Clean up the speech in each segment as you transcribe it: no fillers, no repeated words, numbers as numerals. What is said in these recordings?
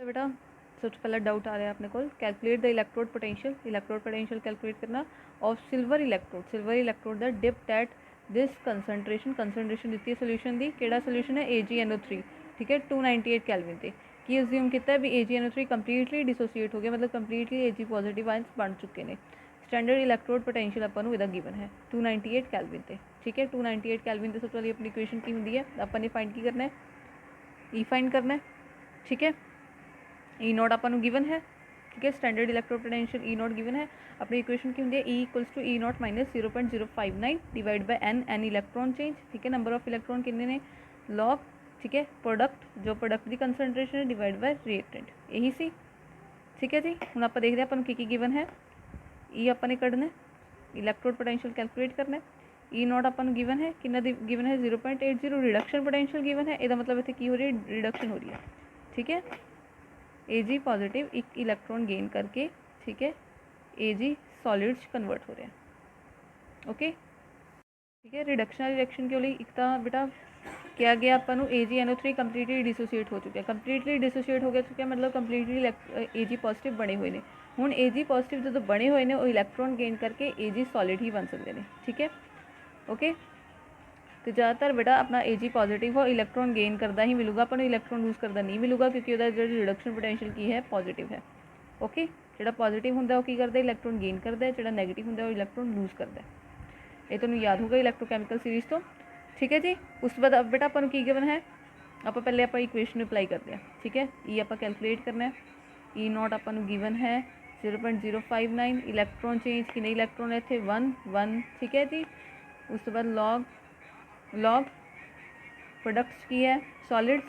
तो बेटा सबसे पहला डाउट आ रहा है अपने को, calculate the electrode potential calculate करना of silver electrode the dipped at this concentration दी सोल्यूशन दी केड़ा सोल्यूशन है AgNO3 ठीक है 298 कैलविन ते की अज्यूम किया भी AgNO3 कंप्लीटली डिसोसीएट हो गया मतलब कंप्लीटली Ag पॉजिटिव आयंस बन चुके हैं। स्टैंडर्ड इलेक्ट्रोड पोटेंशियल अपन इहदा गिवन है 298 कैलविन ते ठीक है 298 कैलविन ते सबसे पहले अपनी इक्वेशन की होंगी है अपन ने फाइंड की करना है ई फाइंड करना है ठीक है ई नॉट अपन गिवन है ठीक है standard electrode potential E not given है अपनी इक्वेशन की होंगी है E equals to E not minus 0.059 divide by n electron change ठीक है नंबर ऑफ इलेक्ट्रॉन कितने ने लॉग ठीक है प्रोडक्ट जो प्रोडक्ट की कंसनट्रेशन है डिवाइड बाय रिएक्टेंट यही सी ठीक है जी हम आप देखते हैं अपन की गिवन है ई अपन ने कढ़ना इलेक्ट्रोड पोटेंशियल कैलकुलेट करना ई नॉट अपन गिवन है कि गिवन है 0.80 रिडक्शन पोटेंशियल गिवन है यदा मतलब इतने की हो रही है रिडक्शन हो रही है ठीक है Ag पॉजिटिव एक इलेक्ट्रॉन गेन करके ठीक है Ag सॉलिड्स कन्वर्ट हो रहे हैं ओके ठीक है रिडक्शनल रिएक्शन के लिए एक तो बेटा क्या गया अपन AgNO3 कंप्लीटली डिसोसीएट हो चुका है कंप्लीटली डिसोसीएट हो गया मतलब कंप्लीटली Ag पॉजिटिव बने हुए ने हुण Ag पॉजिटिव जो बने हुए ने वो इलेक्ट्रॉन गेन करके Ag सॉलिड ही बन सकते हैं ठीक है ओके तो ज़्यादातर बेटा अपना Ag पॉजिटिव हो इलेक्ट्रॉन गेन करता ही मिलूगा अपन इलेक्ट्रॉन लूज करता नहीं मिलूगा क्योंकि जो रिडक्शन पोटेंशियल की है पॉजिटिव है ओके जो पॉजिटिव होंगे वो की करता इलेक्ट्रॉन गेन करता है जो नेगेटिव होंगे वो इलेक्ट्रॉन लूज करता है ये तुहानूं याद होगा इलेक्ट्रोकैमिकल सीरीज़ तो ठीक है जी उस बाद बेटा अपन की गिवन है आप पहले आप इक्वेशन अप्लाई करते हैं ठीक है ई आप कैलकुलेट करना है ई नॉट अपन गिवन है 0.059 इलेक्ट्रॉन चेंज कितने इलेक्ट्रॉन है इतने 1 ठीक है जी उस बाद लॉग प्रोडक्ट्स की है सॉलिड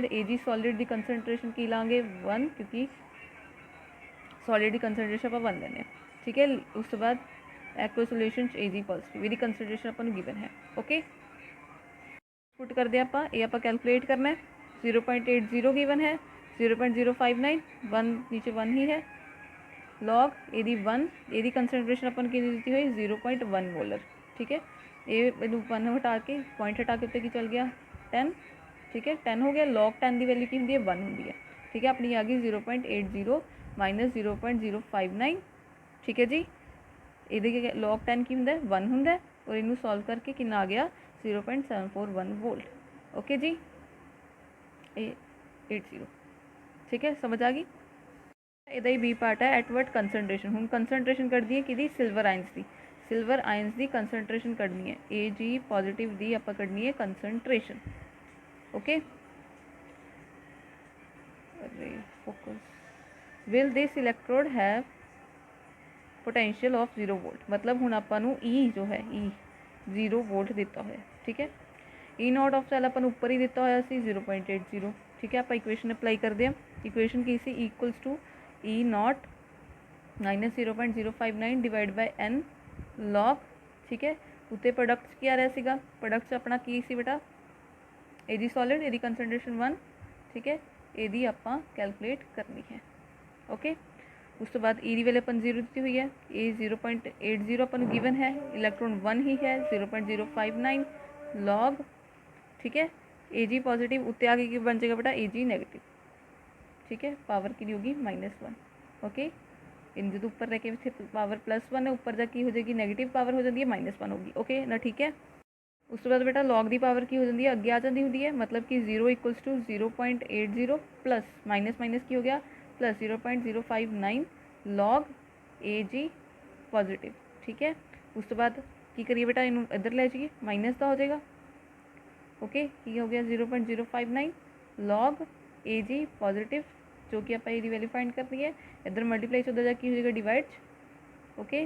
Ag सॉलिड की कंसनट्रेशन की लाँगे 1 क्योंकि सॉलिड की कंसनट्रेशन आप 1 लेने ठीक है उस बाद एक्व सोल्यूशन Ag पॉजिटिव यदि कंसनट्रेशन अपन गिवन है ओके पुट कर दिया ये आप कैलकुलेट करना है 0.80 गिवन है 0.059 1 नीचे 1 ही है लॉग यदि 1 यदि कंसनट्रेशन अपन की दी हुई 0.1 मोलर ठीक है ये वन हटा के पॉइंट हटा के उत्ते की चल गया 10 ठीक है 10 हो गया लॉग 10 की वैल्यू की होंगी है 1 होंगी है ठीक है अपनी आ गई 0.80 माइनस 0.059 ठीक है जी ये लॉग 10 की होंगे 1 होंगे और इनू सॉल्व करके कितना आ गया 0.741 वोल्ट ओके जी 80 ठीक है समझ आ गई ਇਹਦਾ ਹੀ बी पार्ट है एट कंसनट्रेशन हम कंसनट्रेशन कढ़नी है कि सिल्वर आयंस की कंसनट्रेशन कढ़नी है Ag पॉजिटिव की आप कढ़नी है concentration okay focus will this electrode have potential of 0 volt मतलब हुण आपां नूं ई जो है ई 0 वोल्ट दिता होया ठीक है ई नॉट ऑफ सैल अपन ऊपर ही दिता होया सी 0.80 ठीक है आप इक्वेशन अप्लाई करते हैं इक्वेशन की सी equals to E not minus 0.059 divide by n log ठीक है उत्ते प्रोडक्ट्स की आ रहा सीगा प्रोडक्ट्स अपना की सी बेटा Ag सॉलिड यदि कंसनट्रेशन 1 ठीक है यदि आपां कैलकुलेट करनी है ओके उस तो बाद ई की वैल्यू अपन 0 दी हुई है ए 0.80 अपन गिवन है इलेक्ट्रॉन 1 ही है 0.059 लॉग ठीक है Ag पॉजिटिव उत्ते आगे की बन जाएगा बेटा Ag नेगेटिव ठीक है पावर की होगी -1 ओके इन जो ऊपर रह के पावर +1 है ऊपर जाके हो जाएगी नेगेटिव पावर हो जाती है -1 होगी ओके ना ठीक है उस तो बाद बेटा लॉग की पावर की हो जाती है अगे आ जाती होंगी है मतलब कि 0 इक्वल्स टू 0.80 प्लस माइनस की हो गया प्लस 0.059 लॉग Ag पॉजिटिव ठीक है उस तो बाद की करिए बेटा इन इधर ले जाइए माइनस का हो जाएगा ओके ये हो गया 0.059 लॉग Ag पॉजिटिव जो कि आप ये वैल्यू फाइंड करनी है इधर मल्टीप्लाई से उधर जाके हो जाएगा डिवाइड ओके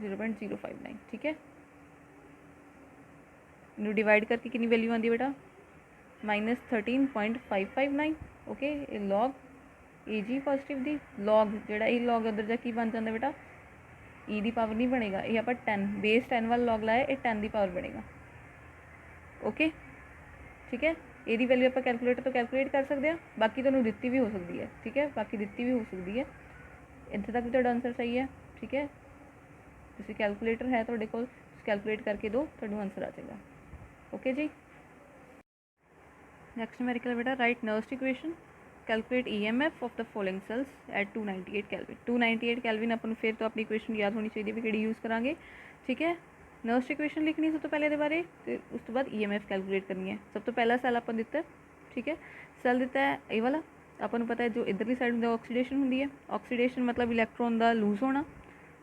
0.059 ठीक है इन्हें डिवाइड करके कितनी वैल्यू आती है बेटा -13.559 ओके लॉग Ag पॉजिटिव दी लॉग जोड़ा ये लॉग उधर जाके बन जाता बेटा ई दी पावर नहीं बनेगा ये आप 10 बेस 10 वाला लॉग लाया ये 10 की पावर बनेगा ओके ठीक है यदि वैल्यू आप कैलकुलेटर तो कैलकुलेट कर सकते हैं बाकी तो दिती भी हो सकती है ठीक है बाकी दिती भी हो सकती है इतने तक भी आंसर सही है ठीक है तुम कैलकुलेटर है तो कैलकुलेट करके दो तो आंसर आ जाएगा ओके जी नेक्स्ट न्यूमेरिकल बेटा write Nernst equation calculate EMF of the following cells at 298 kelvin 298 kelvin अपन फिर तो अपनी इक्वेशन याद होनी चाहिए भी कि यूज़ करांगे ठीक है। नर्स्ट इक्वेशन लिखनी सब तो पहले दे बारे तो उस तो बाद EMF कैलकुलेट करनी है। सब तो पहला सैल अपन दिता है ठीक है, सैल दिता है ये वाला अपन पता है जो इधरली साइड में ऑक्सीडेशन होंगी है, ऑक्सीडेशन मतलब इलैक्ट्रॉन का लूज होना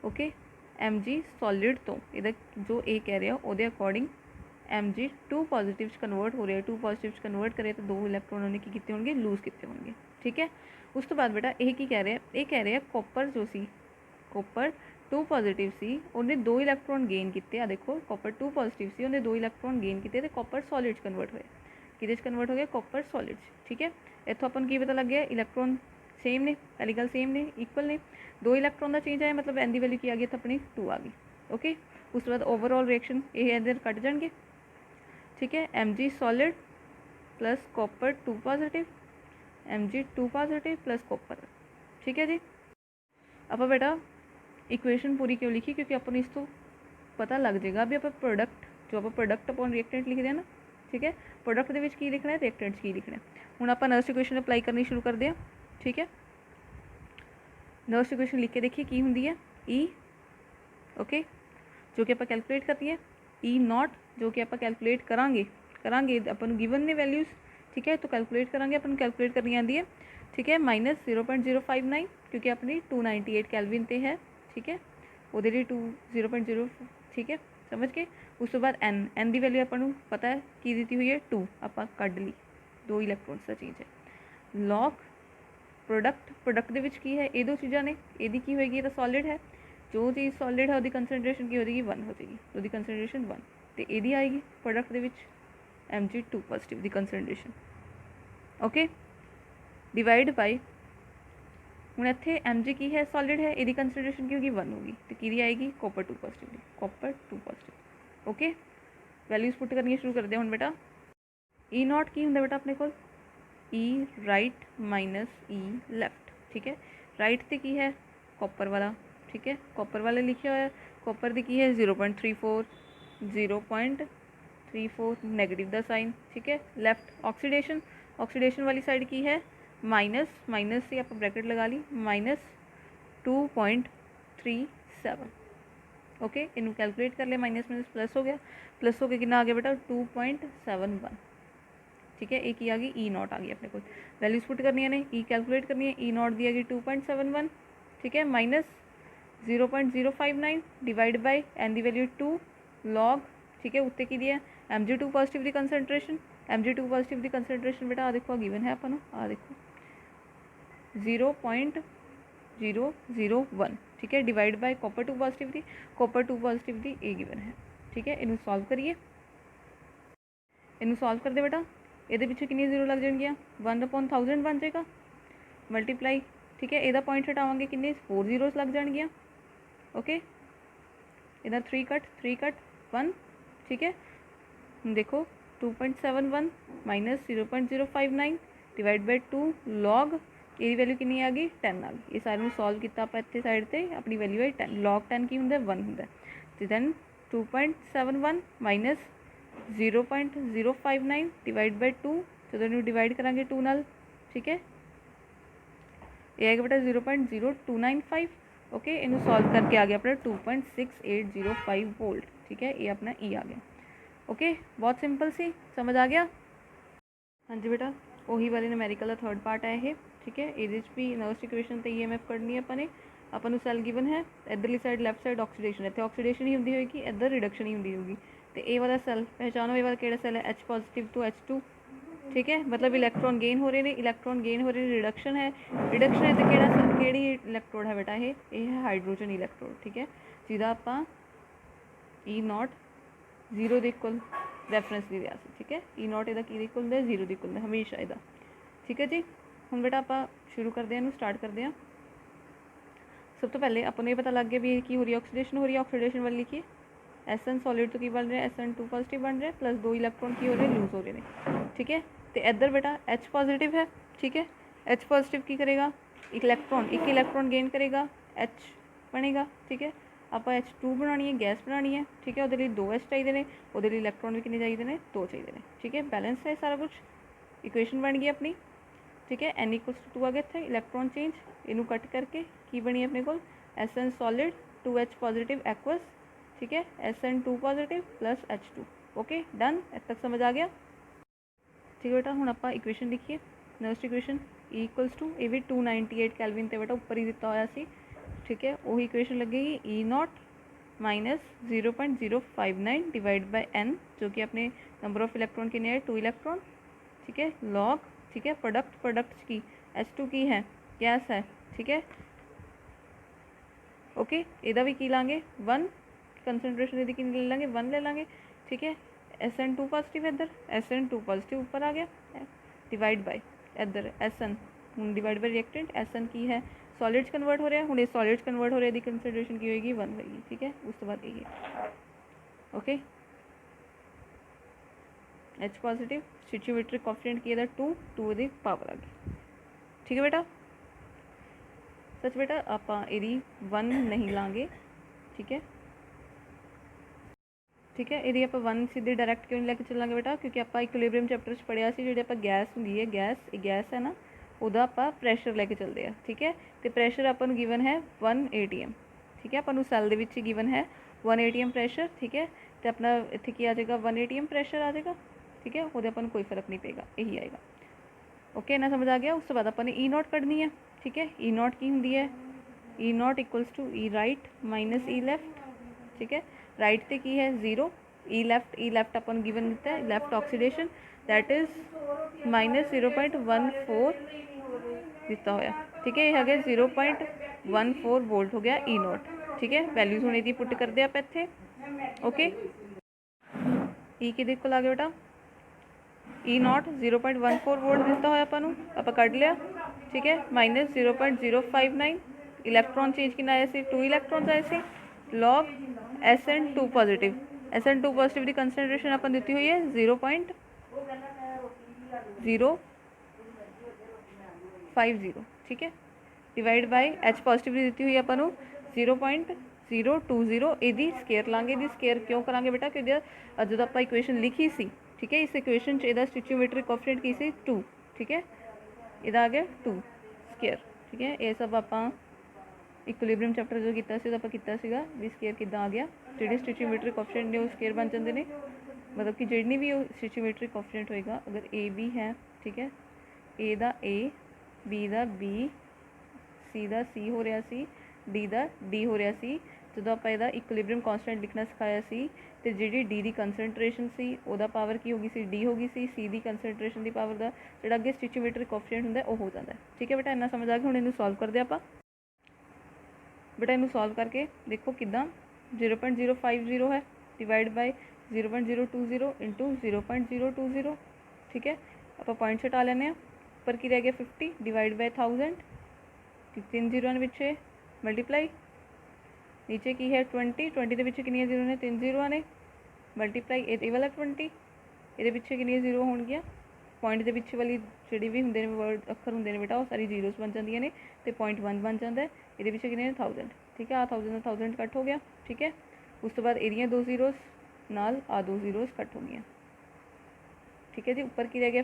ओके। Mg सॉलिड तो इधर जो ए कह रहा वो अकॉर्डिंग Mg 2 पॉजिटिव कन्वर्ट हो रहा है, 2 पॉजिटिव कन्वर्ट करे तो 2 इलैक्ट्रॉन उन्हें की कितने होंगे लूज कितने होंगे ठीक है। उस तो बाद बेटा ये की कह रहे हैं, ये कह रहे हैं कॉपर जो सी कॉपर 2 पॉजिटिव सी उन्हें 2 इलैक्ट्रॉन गेन किए। आ देखो कॉपर 2 पॉजिटिव सी उन्हें 2 इलैक्ट्रॉन गेन किए तो कॉपर सॉलिड कन्वर्ट होए कि कन्वर्ट हो गया कॉपर सॉलिड ठीक है। इतों अपन की पता लग गया इलैक्ट्रॉन सेम ने, पहली गल सेम ने इक्वल ने, 2 इलैक्ट्रॉन का चेंज आया मतलब एन की वैल्यू की आ गई तो अपनी 2 आ गई ओके। उस बाद ओवरऑल रिएक्शन ये इधर कट जाएंगे ठीक है। Mg solid plus copper 2 positive Mg 2 positive plus copper ठीक है जी। आप बेटा इक्वेशन पूरी क्यों लिखी क्योंकि अपन इस तो पता लग जाएगा भी आप प्रोडक्ट जो आप प्रोडक्ट अपॉन रिएक्टेंट लिखते हैं ना ठीक है, प्रोडक्ट के की लिखना है रिएक्टेंट्स की लिखना है। हूँ आप नर्स्ट इक्वेशन अप्लाई करनी शुरू कर दें ठीक है। नर्स्ट इक्वेशन लिख के देखिए की होंगी है ई ओके जो कि आप कैलकुलेट करती है ई नॉट जो कि आप कैलकुलेट करांगे अपन गिवन ने वैल्यूज़ ठीक है तो कैलकुलेट करांगे अपन कैलकुलेट करनी आती है ठीक है माइनस 0.059 क्योंकि अपनी 298 कैलविन ते है ठीक है वो 0.0 ठीक है समझ के। उस तो बाद एन की वैल्यू अपन पता है की दी हुई है 2 आप कढ़ ली 2 इलैक्ट्रॉन्स का चीज़ है। लॉग प्रोडक्ट की है ये 2 चीज़ा ने यदि की होएगी तो सॉलिड है जो चीज़ सॉलिड है वो कंसनट्रेशन की हो जाएगी 1 हो जाएगी तो दी कंसनट्रेशन 1 तो यदि आएगी प्रोडक्ट के Mg 2 पॉजिटिव दी कंसनट्रेशन ओके डिवाइड बाय हूँ इतने Mg की है सॉलिड है यदि कंसनट्रेशन की होगी 1 होगी तो कि आएगी copper 2 positive copper 2 positive okay. Values put करनी शुरू कर दिया हूँ बेटा ई नॉट की होंगे बेटा अपने को ई राइट माइनस ई लैफ्ट ठीक है। राइट से की है कॉपर वाला ठीक है, कॉपर वाले लिखा हुआ है कॉपर की है 0.34 नेगेटिव द साइन ठीक है। लैफ्ट ऑक्सीडेशन वाली साइड की है माइनस से आप ब्रैकेट लगा ली -2.37 ओके। इनू कैलकुलेट कर लिया माइनस प्लस हो गया कितना आ गया बेटा 2.71 ठीक है। एक ही आ गई ई नॉट आ गई अपने को वैल्यूज पुट करनी है ई कैलकुलेट करनी है ई नॉट दी आ गई 2.71 ठीक है माइनस 0.059 डिवाइड बाय एन दी वैल्यू 2 लॉग ठीक है उत्ते की दिया Mg 2 पॉजिटिव दी कंसनट्रेशन Mg 2 पॉजिटिव दी कंसनट्रेशन बेटा आ देखो गिवन है अपन आ देखो 0.001 ठीक है divide by copper 2 positive the A given है ठीक है। इनू सॉल्व करिए इनू सॉल्व कर दे बेटा ये पिछे कितनी जीरो लग जाएगी 1/1000 बन जाएगा मल्टीप्लाई ठीक है। यदा पॉइंट हटावे कितने 4 जीरोस लग जाएगी ओके। इधर 3 कट 1 ठीक है। देखो 2.71 माइनस 0.059 डिवाइड बाय 2 लॉग ये वैल्यू कितनी आ गई 10 आ गई। ये सारे सॉल्व किया आप इतने साइड से अपनी वैल्यू है 10 लॉग 10 की होंगे 1 होंगे तो दैन 2.71 माइनस 0.059 डिवाइड बाय 2 जो डिवाइड करांगे 2 नाल ठीक है ये आएगा बेटा 0.0295 ओके। इनू सॉल्व करके आ गया अपना 2.6805 वोल्ट ठीक है। ये अपना ई आ गया ओके बहुत सिंपल सी समझ आ गया हाँ जी बेटा वही वाले न्यूमेरिकल का थर्ड पार्ट है ये ठीक है। ये भी नर्स्ट इक्वेशन तो EMF करनी है अपने अपन सैल गिवन है इधरली साइड लैफ्ट साइड ऑक्सीडेशन इतने ऑक्सीडेशन ही होंगी होगी इधर रिडक्शन ही होंगी होगी तो ये वाला सैल पहचानो ये वाला केड़ा सैल है H पॉजिटिव टू H2 ठीक है मतलब इलैक्ट्रॉन गेन हो रहे हैं रिडक्शन है तो केड़ी इलैक्ट्रोड है बेटा ये है हाइड्रोजन इलैक्ट्रोड ठीक है जिदा आप ई नॉट 0 के इक्वल रैफरेंस दी दिया ठीक है। ई नॉट यदा कि इक्वल होंगे 0 के इक्वल होंगे हमेशा यदा ठीक है जी। हम बेटा आप शुरू करते हैं स्टार्ट करते हैं। सब तो पहले अपन ये पता लग गया भी की हो रही है ऑक्सीडेशन वाली लिखिए SN सॉलिड तो की बन रहा है SN 2 पॉजिटिव बन रहा है प्लस 2 इलैक्ट्रॉन की हो रहे हैं लूज हो रहे हैं ठीक है। तो इधर बेटा H पॉजिटिव है ठीक है H पॉजिटिव की करेगा एक इलैक्ट्रॉन गेन करेगा H बनेगा ठीक है। आप H2 बनानी है गैस बनानी है ठीक है वो 2 H चाहिए ने वो इलैक्ट्रॉन भी कितने चाहिए ने 2 चाहिए ने ठीक है। बैलेंस है सारा कुछ इक्वेशन बन गई अपनी, ठीक है। n इक्वल्स टू 2 आ गया थे इलैक्ट्रॉन चेंज, इनू कट करके की बनी अपने को SN solid 2H positive aqueous, ठीक है, SN2 positive plus H2। Okay done, इतना तक समझ आ गया, ठीक है बेटा। हुण आपां इक्वेशन लिखिए, next equation E equals to ये भी 298 कैलविन ते बेटा उपर ही दिता होया सी, ठीक है। वही इक्वेशन लगेगी E not minus 0.059 divide bye n, जो कि अपने नंबर ऑफ इलैक्ट्रॉन कितने हैं 2 इलैक्ट्रॉन, ठीक है, लॉग, ठीक है, प्रोडक्ट की H2 की है गैस है, ठीक है। ओके इहदा भी की लांगे 1 कंसनट्रेशन इहदी कितनी ले लेंगे 1 ले लेंगे, ठीक है। SN2 पॉजिटिव इधर, SN2 पॉजिटिव ऊपर आ गया डिवाइड बाय इधर SN हूँ डिवाइड बाय रिएक्टेंट SN की है सॉलिड्स कन्वर्ट हो रहा है, हूँ सॉलिड्स कन्वर्ट हो रहा है, कंसनट्रेशन की होगी 1 होगी, ठीक है। उस तो बाद ये ओके H पॉजिटिव स्टिचियोमेट्रिक कोएफिशिएंट की इधर 2 दी पावर आ गई, ठीक है बेटा। सच बेटा आप यदि 1 नहीं लाँगे, ठीक है, ठीक है, यदि आप 1 सीधे डायरैक्ट क्यों नहीं लैके चलांगे बेटा, क्योंकि आप इक्विलिब्रियम चैप्टर च पढ़िया सी जिहड़ी आप गैस होंदी है, गैस है ना, उहदा आप प्रैशर लैके चलते हैं, ठीक है। तो प्रैशर आपां नूं गिवन है 1 atm, ठीक है, आपां नूं सैल दे विच ही गिवन है 1 atm प्रैशर, ठीक है। तो अपना इत्थे की आ जाएगा 1 atm प्रैशर आ जाएगा, ठीक है, उहदे आपां नूं कोई फर्क नहीं पेगा, यही आएगा। ओके ना समझ आ गया। उस तो बाद अपन ने E नॉट कढ़नी है, ठीक है। E नॉट की होंगी है E not equals to E right minus E left, ठीक है। राइट ते की है 0, E लैफ्ट अपन गिवन दिता है left oxidation that is minus 0.14 दिता होया, ठीक है। ये है 0.14 वोल्ट हो गया E नॉट, ठीक है। वैल्यूज होने दी पुट कर दिया आप इत्थे, ओके। E किहदे कोल आ गया बेटा E नॉट 0.14 वोल्ट दिता होया आपां नूं, आपां कढ लिया, ठीक है। माइनस 0.059 इलैक्ट्रॉन चेंज कितना आया सी 2 इलैक्ट्रॉन्स आए सी, लॉग SN2 पॉजिटिव की कंसनट्रेशन अपन दी हुई है 0.050, ठीक है, डिवाइड बाय H पॉजिटिव की दी हुई है अपन 0.020 यदि स्केयर लाँगे, यदि स्केयर क्यों करांगे बेटा, क्योंकि जो आप इक्वेशन लिखी सी, ठीक है, इस इक्वेशन च स्टिचियोमेट्रिक कोएफिशिएंट की सी 2, ठीक है, इहदा आ गया 2 स्केयर, ठीक है। ये सब आप इक्विलिब्रियम चैप्टर जो किया सीगा भी स्केयर किद्दां आ गया, जिहड़े स्टिचियोमेट्रिक कोएफिशिएंट ने वो स्केयर बन जाते हैं, मतलब कि जितनी भी स्टिचियोमेट्रिक कोएफिशिएंट होएगा अगर ए बी है, ठीक है, ए दा ए, बी दा बी, सी दा सी हो रहा सी, डी दा डी हो रहा सी, जो आप इहदा इक्विलिब्रियम कॉन्स्टेंट लिखना सिखाया सी, तो जी डी की कंसनट्रेशन सी उहदा पावर की होगी सी डी होगी सी दी कंसनट्रेशन की पावर का जो अगे स्टिचियोमेट्रिक कोएफिशिएंट होंदा वो हो जाता है, ठीक है बेटा। इन्ना समझ आ गया। हुण इनू सॉल्व करदे आपां बेटा, इनू सॉल्व करके देखो किद्दां 0.050 है डिवाइड बाय 0.020 इंटू 0.020, ठीक है। आप पॉइंट्स हटा लेने, पर की रह गया 50 डिवाइड बाय 1000, 3 जीरो ने पिछे मल्टीप्लाई, नीचे की है 20 के पिछे कितनी जीरो ने 3 जीरो ने मल्टीप्लाई ये वाला 20 ये पिछे कितनी जीरो हो गया, पॉइंट के पिछे वाली जी भी होंगे वर्ड अखर होंगे बेटा वो सारी जीरोस बन जाती ने, तो 0.1 बन जाता है, ये पिछे कितने 1000, ठीक है। आ 1000 कट हो गया, ठीक है। उस तो बाद एरिया 2 जीरोस नाल आ 2 जीरोस कट हो गया, ठीक है जी। ऊपर की रह गया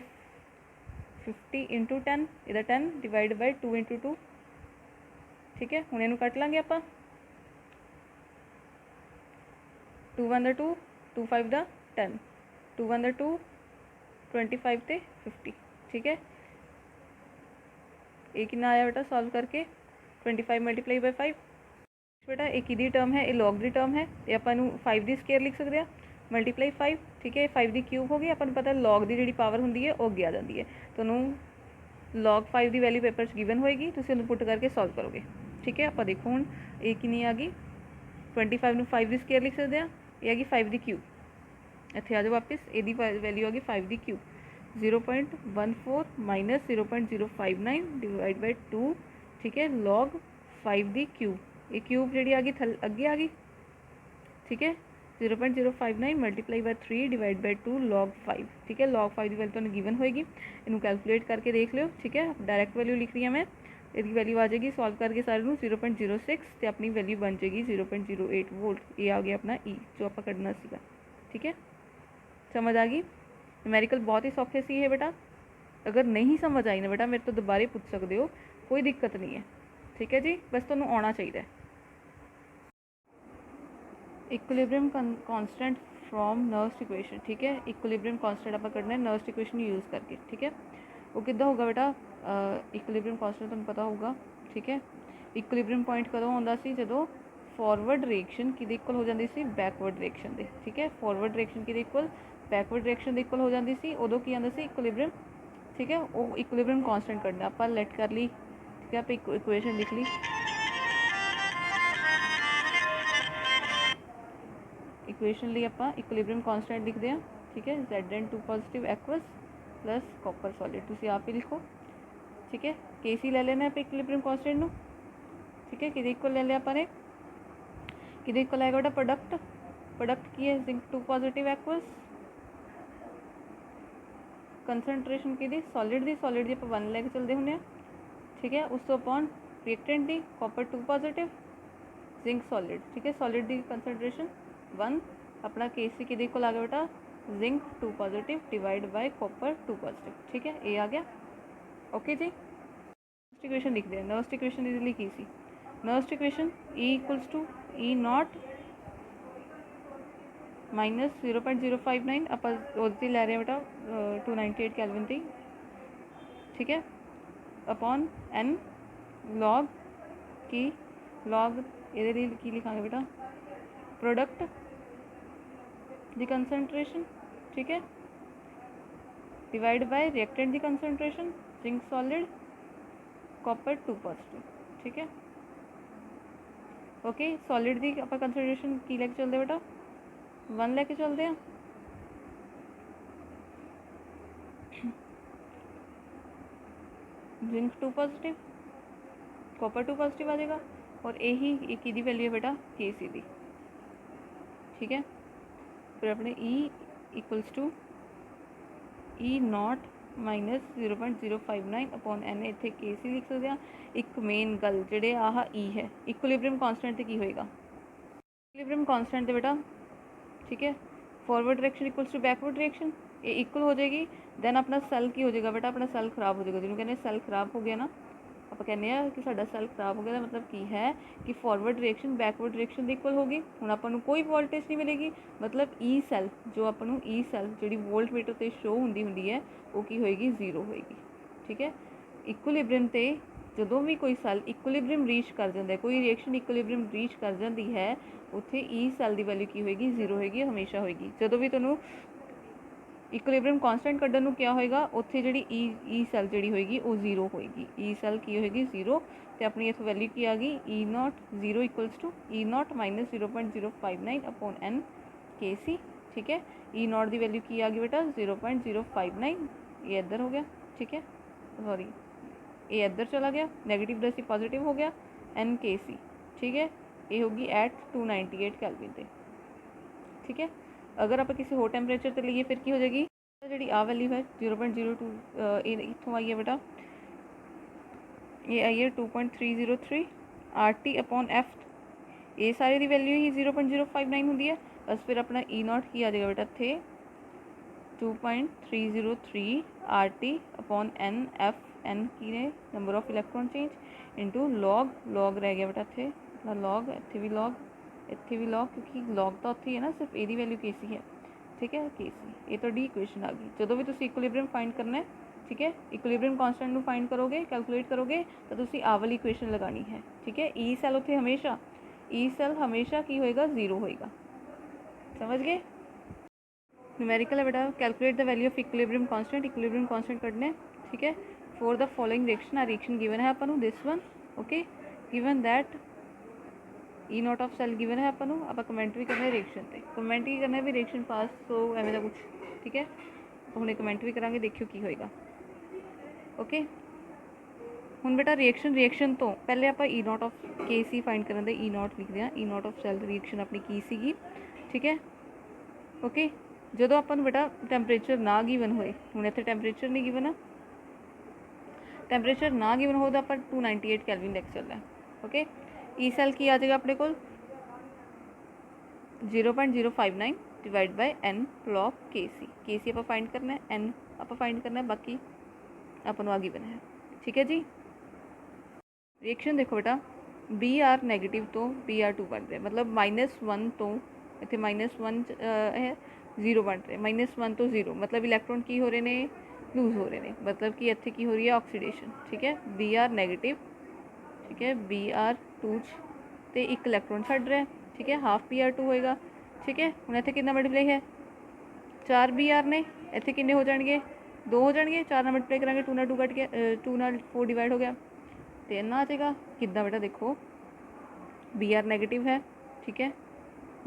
50 इंटू 10 इधर 10 डिवाइड बाय 2 इंटू 2, ठीक है। हुण इनू कट लांगे आपां 2 1 2 2 5 10 2 1 2 25 ते 50, ठीक है। ये कितना आया बेटा सॉल्व करके 25 मल्टीप्लाई बाय 5 बेटा एक ही टर्म है, ये लॉग दी टर्म है, ये अपन 5 दी स्केयर लिख सकते हैं मल्टीप्लाई 5, ठीक है। 5 दी क्यूब हो गई, अपन पता लॉग दी जी पावर होंगी है वो अगे आ जाती है, तो लॉग 5 की वैल्यू पेपर गिवन होएगी, तुम उन्हें पुट करके सॉल्व करोगे, ठीक है। आप देखो हूँ ये कितनी आ गई 25 में 5 दी स्केयर लिख सकते हैं, ये आ गई 5 दी क्यूब, इतने आ जाओ वापस ये वैल्यू आ गई 5 दी क्यूब 0.14 माइनस 0.059 डिवाइड बाय 2, ठीक है, लॉग 5 दी क्यूब, ये क्यूब जी आ गई अगे आ गई, ठीक है। 0.059 multiply by 3 divide by 2 log 5, ठीक है। लॉग 5 की वैल्यू तो गिवन होएगी, इनू कैलकुलेट करके देख लो, ठीक है। डायरैक्ट वैल्यू लिख रही है मैं, इसकी वैल्यू आ जाएगी सॉल्व करके सारे 0.06 तो अपनी वैल्यू बन जाएगी 0.08 वोल्ट, ये आ गया अपना ई जो आप कढ़ना सीगा, ठीक है। समझ आ गई। न्यूमेरिकल बहुत ही सौखे सी है बेटा, अगर नहीं समझ आई ना बेटा मेरे तो दोबारे पूछ सकते हो, कोई दिक्कत नहीं है, ठीक है जी, बस तुहानूं आना चाहिए। Equilibrium constant from nerves equation, ठीक है, इक्विलिब्रियम कांस्टेंट आप करना है नर्व्स इक्वेशन यूज़ करके, ठीक है। वो किद्दां होगा बेटा, इक्विलिब्रियम कांस्टेंट तुहानूं पता होगा, ठीक है। इक्विलिब्रियम पॉइंट कदों आउंदा सी, जदों फॉरवर्ड डायरेक्शन किहदे इक्वल हो जाती सी, बैकवर्ड डायरेक्शन दे, ठीक है। फॉरवर्ड डायरेक्शन किहदे इक्वल, बैकवर्ड डायरेक्शन दे इक्वल हो जाती सी, उदों की आंदा सी इक्विलिब्रियम, ठीक है। वो इक्विलिब्रियम कांस्टेंट कढ़ना आपां लेट कर ली, ठीक है, आप इक्वेशन लिख ली, इक्वेशन लिए आप इक्विलिब्रियम कांस्टेंट लिखते हैं, ठीक है। Zn2 positive aqueous plus copper solid, तुसी आप ही लिखो, ठीक है। Kc ले लेना आप इक्विलिब्रियम कांस्टेंट नू, ठीक है, किहदे इक्वल ले लिया आपने, किहदे इक्वल आएगा बेटा प्रोडक्ट, प्रोडक्ट की है Zn2 पॉजिटिव एक्वस, कंसनट्रेशन की सॉलिड दी, सॉलिड दी आप 1 लैके चलते होंगे, ठीक है। उस तो अपॉन रिएक्टेंट दी कॉपर 2 पॉजिटिव, जिंक सॉलिड, ठीक है, सॉलिड दी कंसनट्रेशन 1, अपना Kc किहदे इक्वल आ गया बेटा zinc 2 positive divide by copper 2 positive, ठीक है, ये आ गया, ओके जी। नर्व्स इक्वेशन लिख दिया, नर्व्स इक्वेशन इजीली की सी, Nernst equation E equals to E not minus 0.059 आप ले रहे हैं बेटा 298 कैलविन थी, ठीक है, अपॉन N लॉग की, लॉग ये की लिखांगे बेटा प्रोडक्ट दी कंसनट्रेशन, ठीक है, divide by reactant the concentration zinc solid copper 2 positive, ठीक है, ओके। सॉलिड दी आप कंसनट्रेशन की लेके चलते बेटा 1 लेके चलते हैं, जिंक 2 पॉजिटिव कॉपर 2 पॉजिटिव आ जाएगा, और यही की वैल्यू है बेटा Kc दी, ठीक है। फिर अपने E equals to E not minus 0.059 upon N इत्थे Kc लिख सकते हैं। एक मेन गल जिहड़े आह E है इक्विलिब्रियम कांस्टेंट ते की होएगा, इक्विलिब्रियम कांस्टेंट ते बेटा, ठीक है, forward direction equals to backward direction, ये इक्वल हो जाएगी, दैन अपना सैल की हो जाएगा बेटा, अपना सैल खराब हो जाएगा, जिन्होंने कहने सैल खराब हो गया ना, आप कहने कि साडा सैल खराब हो गया, मतलब की है कि forward direction backward direction equal होगी, हुण आपां नूं कोई वोल्टेज नहीं मिलेगी, मतलब ई सैल जो आपां नूं ई सैल जिहड़ी वोल्ट मीटर ते शो हुंदी है वो की होएगी जीरो होएगी, ठीक है। इक्विलिब्रियम ते जदों भी कोई सैल इक्विलिब्रियम रीच कर जाता है, कोई रिएक्शन इक्विलिब्रियम रीच कर जाती है, उत्थे ई सैल की वैल्यू की होएगी जीरो होएगी, हमेशा होएगी। जदों भी तुहानूं इक्विलिब्रियम कांस्टेंट कड्ढण नूं क्या होएगा, उत्थे जिहड़ी ई सैल जिहड़ी होएगी वो जीरो होएगी, ई सैल की होएगी जीरो, तो अपनी इत्थे वैल्यू की आ गई E not zero equals to E not minus 0.059 upon N Kc, ठीक है। ई नॉट की वैल्यू की आ गई बेटा 0.059, ये इधर हो गया, ठीक है, सॉरी ये इधर चला गया, नेगेटिव प्लस पॉजिटिव हो गया, N Kc, ठीक है, ये होगी एट 298 कैलविन पे, ठीक है। अगर आप किसी होर टैंपरेचर पर लीए फिर की हो जाएगी, जी आ वैल्यू है 0.02 इतों आई है बेटा, ये आई है 2.303 RT अपॉन F, ये सारे की वैल्यू ही 0.059 होंगी है, बस फिर अपना ई नॉट की आ जाएगा बेटा थे 2.303 RT upon N F, N की ने number of electron change into log, log रह गया बेटा थे अपना लॉग, इत्थे भी लॉग, इत्थे भी लॉग, क्योंकि लॉग तो उत्थे है ना, सिर्फ यदी वैल्यू Kc है, ठीक है, Kc ये तो डी इक्वेशन आ गई। जो भी तुम इक्विलिब्रियम फाइंड करना है, ठीक है, इक्विलिब्रियम कांस्टेंट नू फाइंड करोगे कैलकुलेट करोगे तो तुम आ वाली इक्वेशन लगानी है, ठीक है। ई सैल उत्थे हमेशा, ई सैल हमेशा की होएगा जीरो होएगा, समझ गए। न्यूमेरिकल है बेटा, calculate the value of equilibrium constant, equilibrium constant कढ़ना है, ठीक है, फॉर द फॉलोइंग रिएक्शन, आ रिएक्शन गिवन है अपन this one, okay, given that E not of cell given है अपन आप कमेंट भी करना है रिएक्शन पे, कमेंट ही करना है भी रिएक्शन पास तो एवं का कुछ, ठीक है, हमने कमेंट भी करांगे, देखियो की होएगा, ओके। हुण बेटा रिएक्शन तो पहले आप E not of Kc find करन दे, ई नॉट लिखते हैं, E not of cell reaction अपनी की सीगी, ठीक है, ओके। जो अपन बेटा टैंपरेचर ना गिवन होए, हुण इत्थे टैंपरेचर नहीं गिवन है, टैंपरेचर ना गिवन हो तो आप 298 कैलविन लैके चलना है, ओके। ई सैल की आ जाएगा अपने को 0.059 divide bye N log Kc, Kc आप फाइंड करना है, N आप फाइंड करना है, बाकी अपन आ गिवन है। ठीक है जी। रिएक्शन देखो बेटा, बी आर नैगेटिव तो बी आर टू बन रहे, मतलब -1 तो इतने -1 है, 0 बन रहे, -1 तो 0, मतलब इलैक्ट्रॉन की हो रहे ने लूज हो रहे ने, मतलब कि इतने की हो रही है ऑक्सीडेशन। ठीक है, बी आर नैगेटिव, ठीक है, बी आर टू तो एक इलैक्ट्रॉन छड़ रहा है। ठीक है, हाफ बी आर टू होएगा। ठीक है, हूँ इतने कितना मल्टीप्लाई है, 4 बी आर ने, इतने किन्ने हो जाएंगे, 2 हो जाएंगे, 4 ना मल्टीप्लाई करेंगे, 2 ना 2 कट गया, 2 ना 4 डिवाइड हो गया, तो इतना आ जाएगा कितना बेटा, देखो बी आर नेगेटिव है। ठीक है,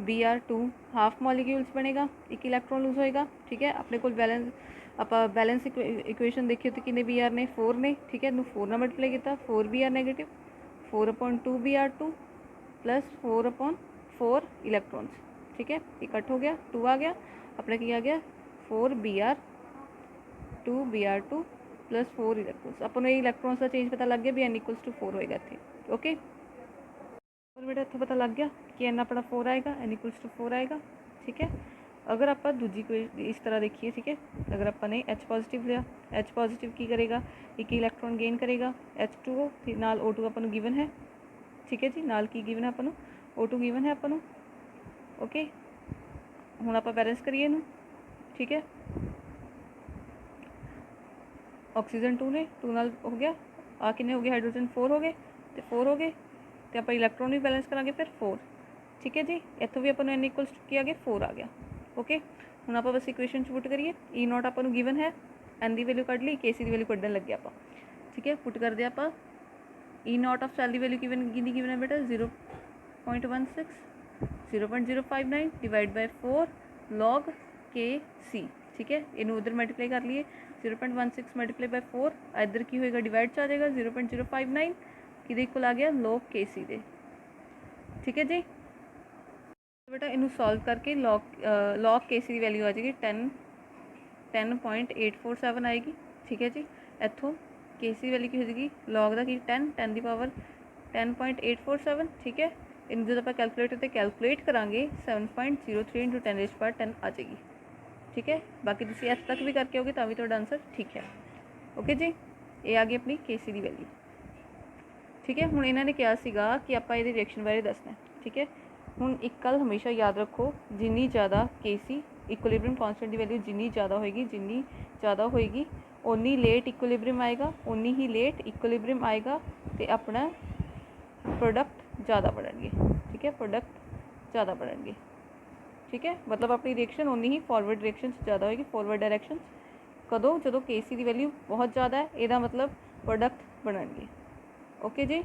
B R two half molecules बनेगा, एक इलैक्ट्रॉन लूज होएगा। ठीक है, अपने को बैलेंस आप बैलेंस इक्वेशन देखिए तो किन्ने बी आर ने 4 ने। ठीक है, 4 ना मल्टीप्लाई किया, 4 B R negative, 4/2 B R two plus 4/4 electrons. ठीक है, इकट्ठ हो गया, 2 आ गया, अपने की आ गया 4 B R two B R two plus 4 electrons. अपन ये इलैक्ट्रॉन्स का चेंज पता लग गया भी n = 4 होएगा इतने। ओके, और बेटा इतना पता लग गया कि n अपना 4 आएगा, n = 4 आएगा। ठीक है, अगर आप दूजी को इस तरह देखिए। ठीक है, अगर अपने H पॉजिटिव लिया, H पॉजिटिव की करेगा, एक इलैक्ट्रॉन गेन करेगा, H2O नाल O2 अपन गिवन है। ठीक है जी, नाल की गिवन है अपन O2 गिवन है अपन। ओके, हुण आप बैलेंस करिए इनू। ठीक है, ऑक्सीजन 2 ने 2 नाल हो गया, आ किन्ने हो गए, हाइड्रोजन 4 हो गए, तो 4 हो गए, तो आप इलैक्ट्रॉन भी बैलेंस करांगे फिर 4। ठीक है जी, इतों भी अपन n = की आ गया 4 आ गया। ओके, हुण आप बस इक्वेशन च पुट करिए, ई नॉट अपन गिवन है, n की वैल्यू कढ़ ली, के सी की वैल्यू कढ़न लगे आप। ठीक है, पुट करते आप, ई नॉट ऑफ सेल की वैल्यू गिवन है बेटा 0.16 0.059 डिवाइड बाय 4 log के सी। ठीक है, इनू उधर मल्टीप्लाई कर लिए, 0.16 मल्टीप्लाई बाय 4 इधर की होएगा डिवाइड च आ जाएगा 0.059 कि इक्वल आ गया log के सी दे। ठीक है जी, तो बेटा इनू सॉल्व करके log के सी की वैल्यू आ जाएगी 10.847 आएगी। ठीक है जी, इतों के सी वैल्यू की हो जाएगी log का की 10 की पावर 10.847। ठीक है, इन जो आप कैलकुलेटर से कैलकुलेट करांगे 7.03 × 10⁻10 आ जाएगी। ठीक है, बाकी तुम इस तक भी करके आओगे तो भी आंसर ठीक है। ओके जी, ये आ गई अपनी के सी की वैल्यू। ठीक है, हुण इन्होंने कहा सीगा कि आप ये रिएक्शन बारे दसना। ठीक है, हुण एक गल हमेशा याद रखो, जिनी ज़्यादा के सी इक्विलिब्रियम कॉन्स्टेंट की वैल्यू जिनी ज़्यादा होएगी, जिनी ज़्यादा होएगी उन्नी लेट इक्विलिब्रियम आएगा, उन्नी ही लेट इक्विलिब्रियम आएगा, तो अपना प्रोडक्ट ज़्यादा बढ़ेंगे। ठीक है, प्रोडक्ट ज़्यादा बढ़ेंगे। ठीक है, मतलब अपनी रिएक्शन उन्नी ही फॉरवर्ड रिएक्शन ज़्यादा होएगी, फॉरवर्ड डायरैक्शन कदों जो के सी की वैल्यू बहुत ज़्यादा है, यदा मतलब प्रोडक्ट बढ़ेंगे। ओके जी।